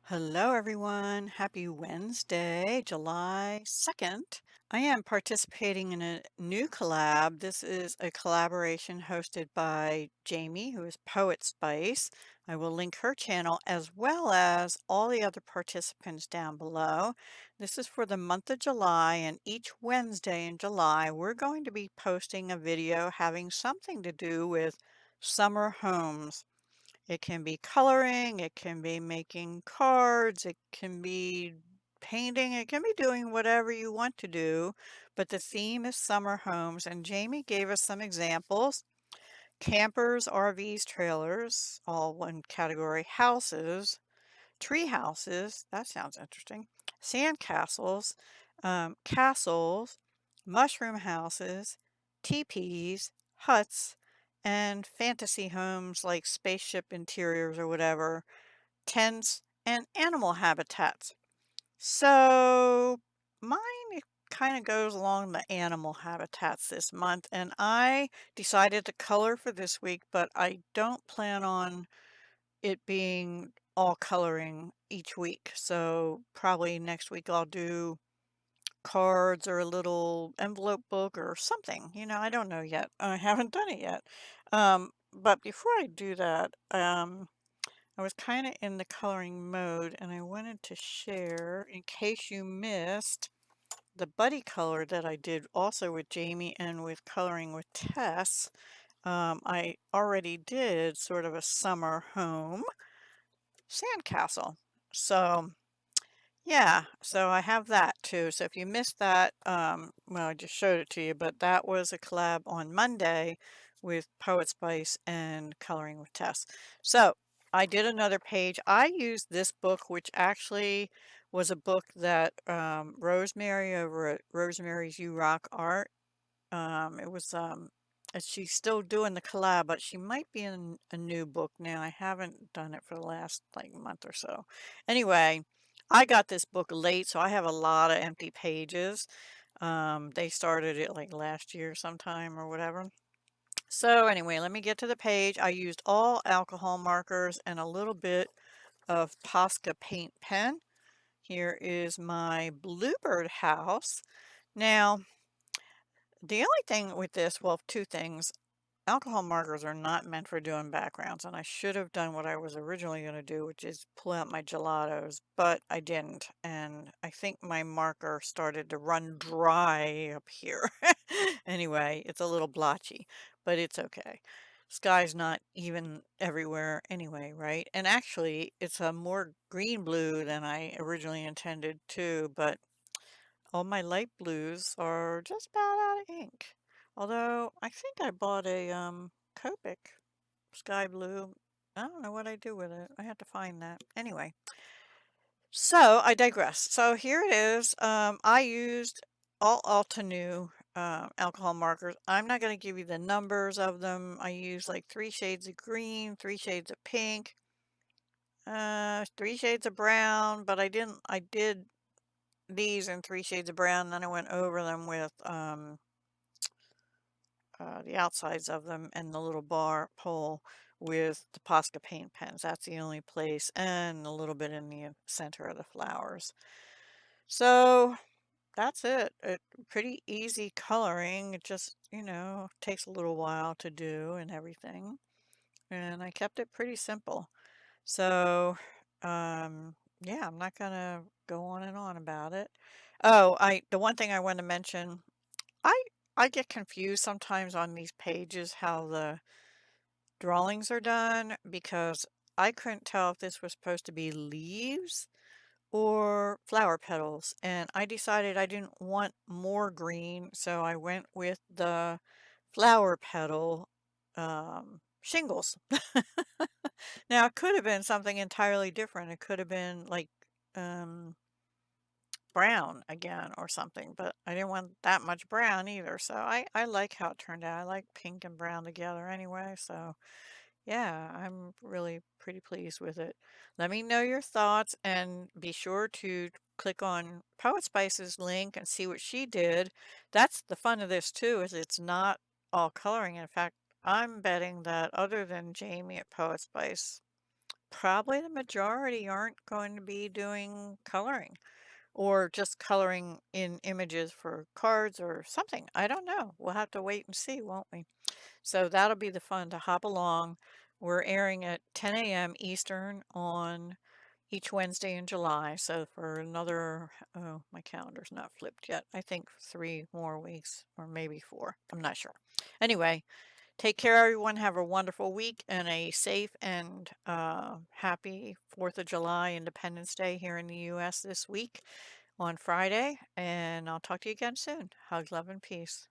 Hello, everyone. Happy Wednesday, July 2nd. I am participating in a new collab. This is a collaboration hosted by Jamie, who is Poetspice. I will link her channel as well as all the other participants down below. This is for the month of July, and each Wednesday in July, we're going to be posting a video having something to do with summer homes. It can be coloring, it can be making cards, it can be painting, it can be doing whatever you want to do, but the theme is summer homes, and Jamie gave us some examples. Campers, RVs, trailers, all one category. Houses, tree houses, that sounds interesting. Sand castles, castles, mushroom houses, teepees, huts, and fantasy homes like spaceship interiors or whatever, tents, and animal habitats. So mine kind of goes along the animal habitats this month, and I decided to color for this week, but I don't plan on it being all coloring each week. So probably next week I'll do cards or a little envelope book or something. I don't know yet. I haven't done it yet. But before I do that, I was kind of in the coloring mode and I wanted to share, in case you missed, the buddy color that I did also with Jamie and with coloring with Tess. I already did sort of a summer home sandcastle. So yeah, so I have that too. So if you missed that, well, I just showed it to you, but that was a collab on Monday with Poetspice and Coloring with Tess. So I did another page. I used this book, which actually was a book that Rosemary over at Rosemary's You Rock Art. It was she's still doing the collab, but she might be in a new book now. I haven't done it for the last like month or so. Anyway, I got this book late, so I have a lot of empty pages. They started it like last year sometime or whatever. So anyway, let me get to the page. I used all alcohol markers and a little bit of Posca paint pen. Here is my bluebird house. Now, the only thing with this, well, two things. Alcohol markers are not meant for doing backgrounds, and I should have done what I was originally going to do, which is pull out my gelatos, but I didn't, and I think my marker started to run dry up here. Anyway, it's a little blotchy, but it's okay. Sky's not even everywhere anyway, right? And actually, it's a more green blue than I originally intended too, but all my light blues are just about out of ink. Although I think I bought a Copic sky blue. I don't know what I do with it. I have to find that. Anyway, so I digress. So here it is. I used all Altenew alcohol markers. I'm not going to give you the numbers of them. I used like 3 shades of green, 3 shades of pink, 3 shades of brown, but I did these in 3 shades of brown, and then I went over them with the outsides of them and the little bar pole with the Posca paint pens. That's the only place, and a little bit in the center of the flowers. So that's it. Pretty easy coloring. It just, takes a little while to do and everything. And I kept it pretty simple. So, yeah, I'm not gonna go on and on about it. Oh, the one thing I want to mention, I I get confused sometimes on these pages how the drawings are done because I couldn't tell if this was supposed to be leaves or flower petals, and I decided I didn't want more green, so I went with the flower petal shingles. Now, it could have been something entirely different. It could have been like um, brown again or something, but I didn't want that much brown either. So I like how it turned out. I like pink and brown together anyway. So yeah, I'm really pretty pleased with it. Let me know your thoughts and be sure to click on Poetspice's link and see what she did. That's the fun of this too, is it's not all coloring. In fact, I'm betting that other than Jamie at Poetspice, probably the majority aren't going to be doing coloring or just coloring in images for cards or something. I don't know. We'll have to wait and see, won't we? So that'll be the fun to hop along. We're airing at 10 a.m. Eastern on each Wednesday in July. So for another, oh, my calendar's not flipped yet. I think 3 more weeks or maybe 4. I'm not sure. Anyway, take care, everyone. Have a wonderful week and a safe and happy 4th of July Independence Day here in the U.S. this week on Friday. And I'll talk to you again soon. Hugs, love, and peace.